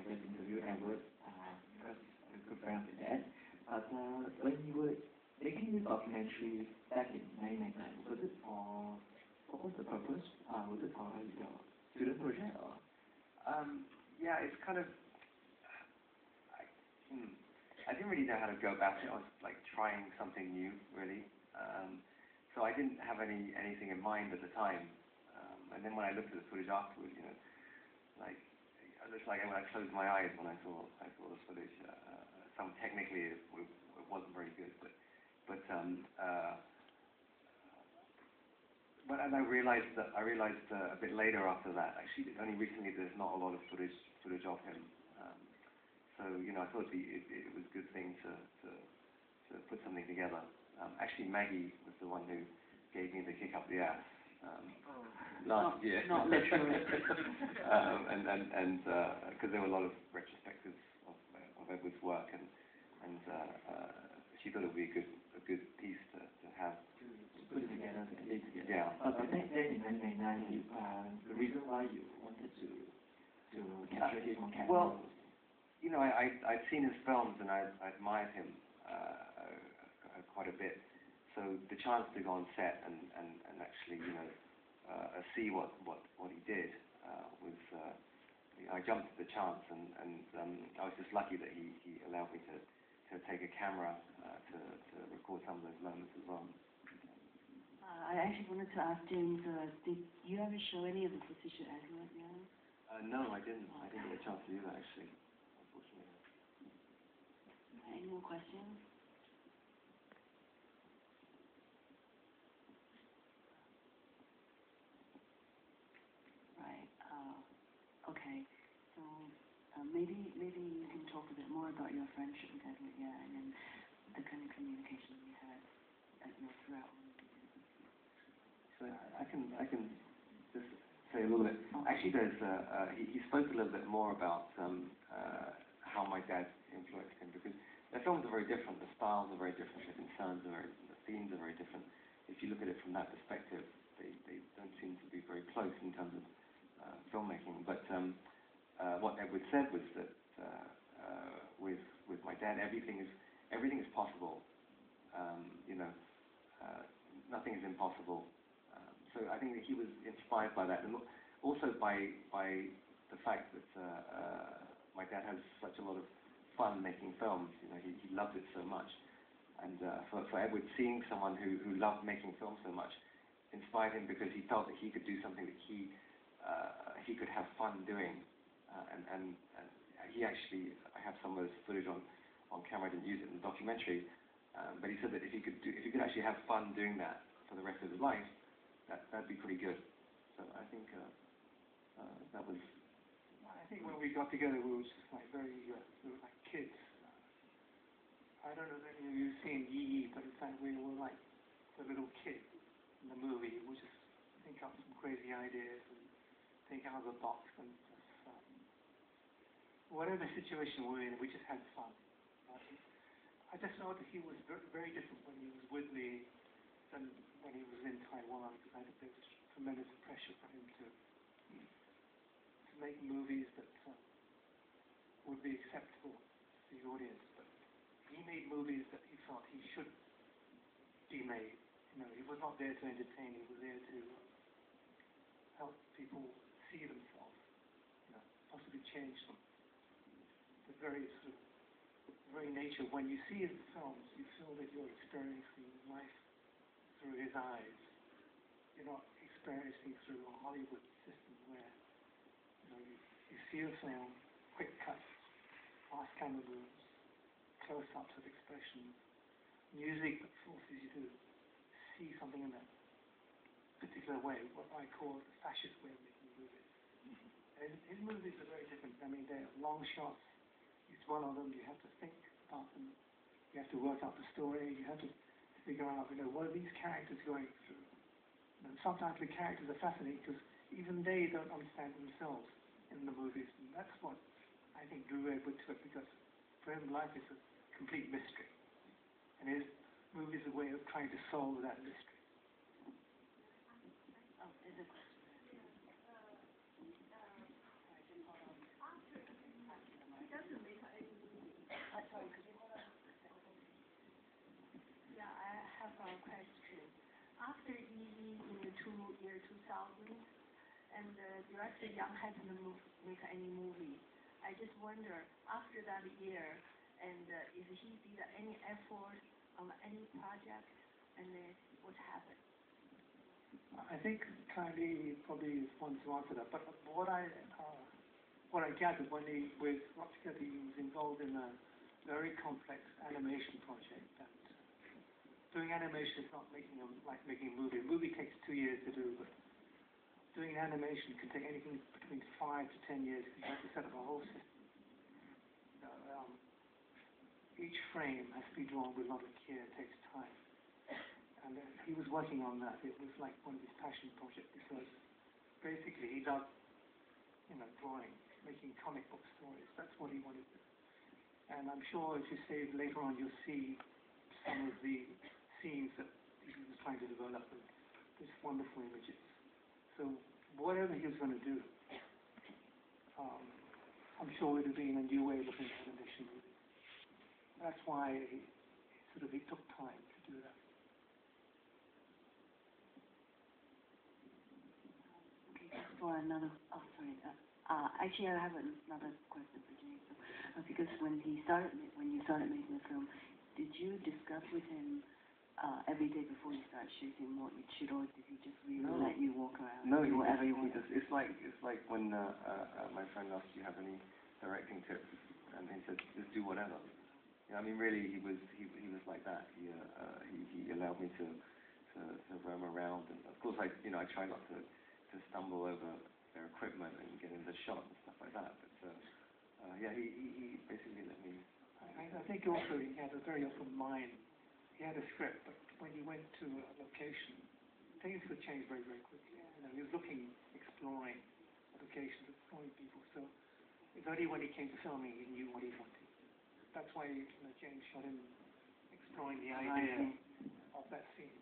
just interview Edward because he's a good friend of your dad. But when you were making this documentary back in 1999, was it for what was the purpose? Was it for your student project or? Yeah, it's kind of. I didn't really know how to go about it. I was like trying something new, really. So I didn't have anything in mind at the time. And then when I looked at the footage afterwards, you know, like it looks like when I closed my eyes when I saw the footage. Technically it wasn't very good, but and I realized a bit later after that. Actually, only recently there's not a lot of footage of him. So you know, I thought it was a good thing to put something together. Actually, Maggie was the one who gave me the kick up the ass last year. Not literally. And because there were a lot of retrospectives of Edward's work, and she thought it would be a good piece to have. To put it together, to edit together. Yeah. But then in 1999, the reason why you wanted to capture him on camera. Well, you know, I'd seen his films and I admired him quite a bit. So the chance to go on set and actually, you know, see what he did was, I jumped at the chance, and I was just lucky that he allowed me to take a camera to record some of those moments as well. I actually wanted to ask James, did you ever show any of the footage to Edward? Yeah? No, I didn't. I didn't get a chance to do that actually. Any more questions? Right. Okay. So maybe you can talk a bit more about your friendship with Edward, yeah, and then the kind of communication you had, throughout. So I can just say a little bit. Actually, there's he spoke a little bit more about how my dad influenced him, because their films are very different, the styles are very different, the concerns are the themes are very different. If you look at it from that perspective, they don't seem to be very close in terms of filmmaking. But what Edward said was that with my dad, everything is possible. You know, nothing is impossible. So I think that he was inspired by that, and also by the fact that my dad has such a lot of fun making films. You know, he loved it so much, and for Edward, seeing someone who loved making films so much inspired him, because he felt that he could do something that he could have fun doing, and he actually, I have some of this footage on camera. I didn't use it in the documentary, but he said that if he could actually have fun doing that for the rest of his life, that'd be pretty good. So I think that was. I think when we got together, we were just like we were like kids. I don't know if any of you have seen Yi, but in fact we were like the little kid in the movie. We just think up some crazy ideas and think out of the box, and just, whatever situation we're in, we just had fun. I just know that he was very different when he was with me than when he was in Taiwan, because I think there was tremendous pressure for him to make movies that would be acceptable to the audience. But he made movies that he felt he should be made. You know, he was not there to entertain. He was there to help people see themselves. You know, possibly change them. The very nature. When you see his films, you feel that you're experiencing life through his eyes. You're not experiencing through a Hollywood system where you see a film, quick cuts, fast camera moves, close-ups of expressions, music that forces you to see something in a particular way, what I call the fascist way of making movies. And his movies are very different. I mean, they're long shots. Each one of them, you have to think about them. You have to work out the story. You have to figure out, what are these characters going through? And sometimes the characters are fascinating because even they don't understand themselves in the movies. And that's what I think drew Edward to it, because for him, life is a complete mystery. And his movie is a way of trying to solve that mystery. Oh, there's a question. 2000s, and director Leong hasn't make any movie. I just wonder, after that year, and if he did any effort on any project, and what happened? I think Kylie probably wants to answer that, but what I gathered when he with Retrospective, he was involved in a very complex animation project. That doing animation is not making like making a movie. A movie takes 2 years to do, but doing animation can take anything between 5 to 10 years because you have to set up a whole system. Each frame has to be drawn with a lot of care. It takes time. And he was working on that. It was like one of his passion projects because basically he loved, drawing, making comic book stories. That's what he wanted to do. And I'm sure if you say later on, you'll see some of the scenes that he was trying to develop with these wonderful images. So whatever he was going to do, I'm sure it would be in a new way of looking at animation movies. That's why it took time to do that. For another, sorry. Actually, I have another question for James. Because when you started making the film, did you discuss with him every day before you start shooting what you'd shoot, or did he just really let you walk around and do whatever you wanted? It's like when my friend asked, "Do you have any directing tips?" and he said, "Just do whatever." I mean, really, he was like that. He allowed me to roam around, and of course, I try not to stumble over their equipment and get in the shot and stuff like that. But he basically let me. I think also he had a very open mind. He had a script, but when he went to a location, things would change very, very quickly. He was exploring locations, exploring people. So it's only when he came to filming he knew what he wanted. That's why James shot him exploring the idea of that scene.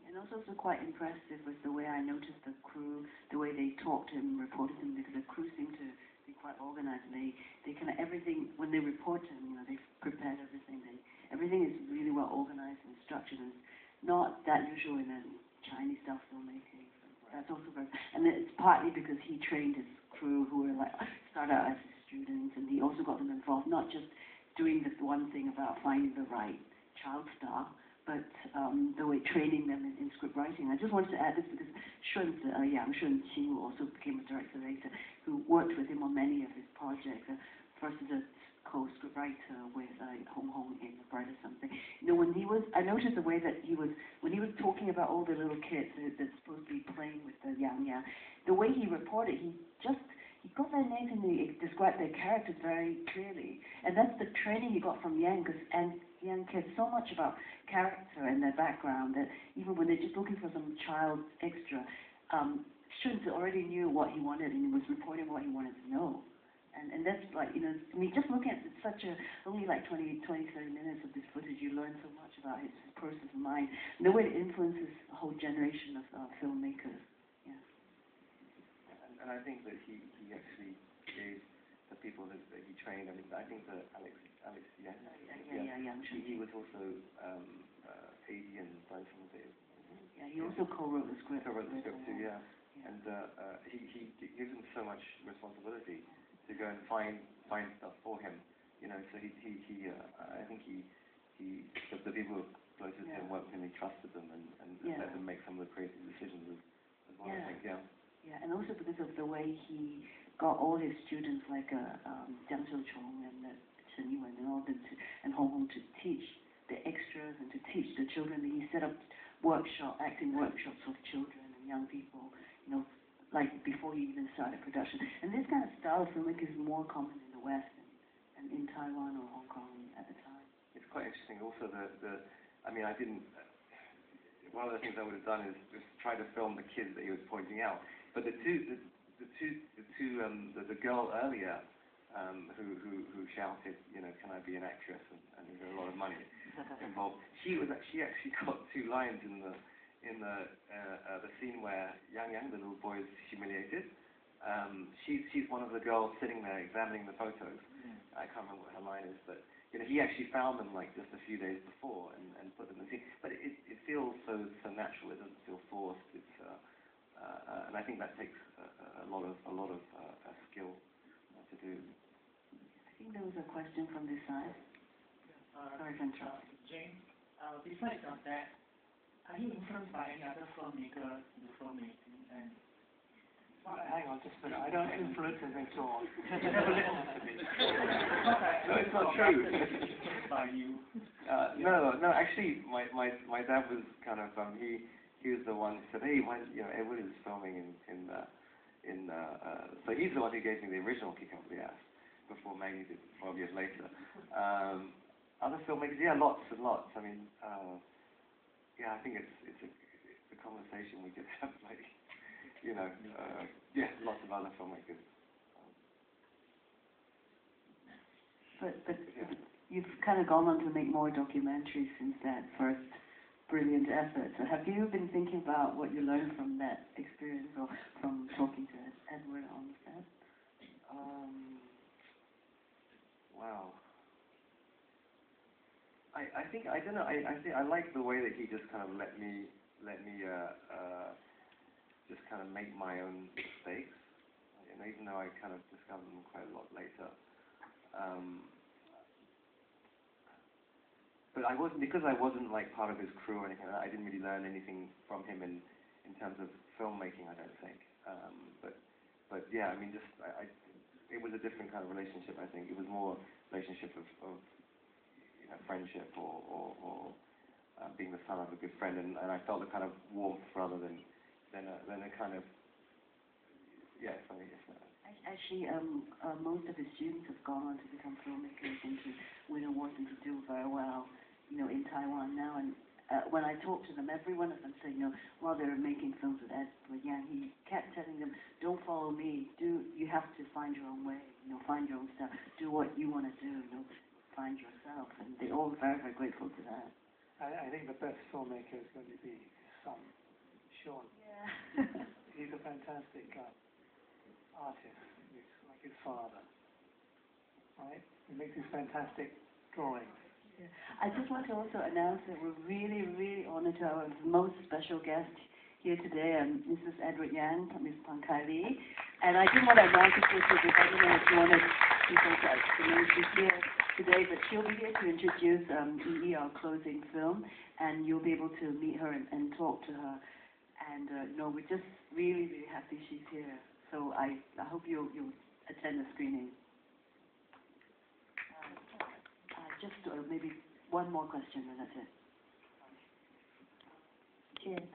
And also quite impressive was the way I noticed the crew, the way they talked to him, reported him, because the crew seemed to be quite organized. They kind of everything, when they report him, they've prepared everything. Everything is really well organized and structured, and not that usual in a Chinese style filmmaking. That's also very, and it's partly because he trained his crew who were started out as students, and he also got them involved, not just doing this one thing about finding the right child star, but the way training them in script writing. I just wanted to add this because Yang Shun-Qing, who also became a director later, who worked with him on many of his projects, first as a co-script writer with Hong Hong in The Bride or something. I noticed the way that when he was talking about all the little kids that's supposed to be playing with the Yang, the way he reported, he got their names and he described their characters very clearly. And that's the training he got from Yang, and Yang cares so much about character and their background that even when they're just looking for some child extra, Shun already knew what he wanted and he was reporting what he wanted to know. And that's just looking at only 20, 30 minutes of this footage, you learn so much about his process of mind, and the way it influences a whole generation of filmmakers. And I think that he actually gave the people that he trained. I mean, I think that Alex he was also Asian by some of it. Yeah, he also co-wrote the script. Co-wrote the script too, yeah. And he gives him so much responsibility to go and find stuff for him. So I think the people closest to him worked with him, he trusted them and let them make some of the creative decisions as well. I think, Yeah, and also because of the way he got all his students like Jiang Xiuchong and Chen Yuan and all them and Hong Hong to teach the extras and to teach the children. He set up acting workshops for children and young people, before he even started production. And this kind of style of filmmaking is more common in the West and in Taiwan or Hong Kong at the time. It's quite interesting. Also, one of the things I would have done is just try to film the kids that he was pointing out. But the girl earlier who shouted, can I be an actress? And there's a lot of money involved. She actually got 2 lines in the scene where Yang, the little boy, is humiliated. She's one of the girls sitting there examining the photos. I can't remember what her line is, but he actually found them just a few days before and put them in the scene. But it feels so natural. It doesn't feel forced. It's and I think that takes a lot of skill to do. I think there was a question from this side. Sorry for interrupting. James, besides of that, are you influenced by any other filmmakers in the filmmaking? And hang on just a minute. I don't influence him at all. He never listens to me. No, it's not true. by you? No. Actually, my dad was kind of he was the one who said, hey, why, Edward is filming so he's the one who gave me the original Kick Up the Ass before Maggie did 12 years later. Other filmmakers, yeah, lots and lots. I mean, yeah, I think it's a conversation we could have, like, yeah, lots of other filmmakers. But you've kind of gone on to make more documentaries since that first brilliant effort. So have you been thinking about what you learned from that experience or from talking to Edward on the set? Wow. I think I don't know. I like the way that he just kind of let me just kind of make my own mistakes. Even though I kind of discovered them quite a lot later. But because I wasn't like part of his crew or anything like that, I didn't really learn anything from him in terms of filmmaking, I don't think. But yeah, I mean, it was a different kind of relationship, I think. It was more a relationship of friendship or being the son of a good friend, and I felt a kind of warmth rather than a kind of, yeah, something different. Actually, most of his students have gone on to become filmmakers and to win awards and to do very well, in Taiwan now. And when I talk to them, every one of them said, while they were making films with Edward Yang, he kept telling them, don't follow me. You have to find your own way. Find your own style. Do what you want to do. Find yourself. And they're all very, very grateful to that. I think the best filmmaker is going to be his son, Sean. Yeah. He's a fantastic artist. He's like his father. Right? He makes these fantastic drawings. Yeah. I just want to also announce that we're really, really honored to have our most special guest here today, Mrs. Edward Yang, Ms. Pang Kai Lee. And I didn't want to announce it because I don't know if you wanted people to know she's here today, but she'll be here to introduce EE, our closing film, and you'll be able to meet her and talk to her. And we're just really, really happy she's here. So I hope you'll attend the screening. Just maybe one more question and that's it. Cheers.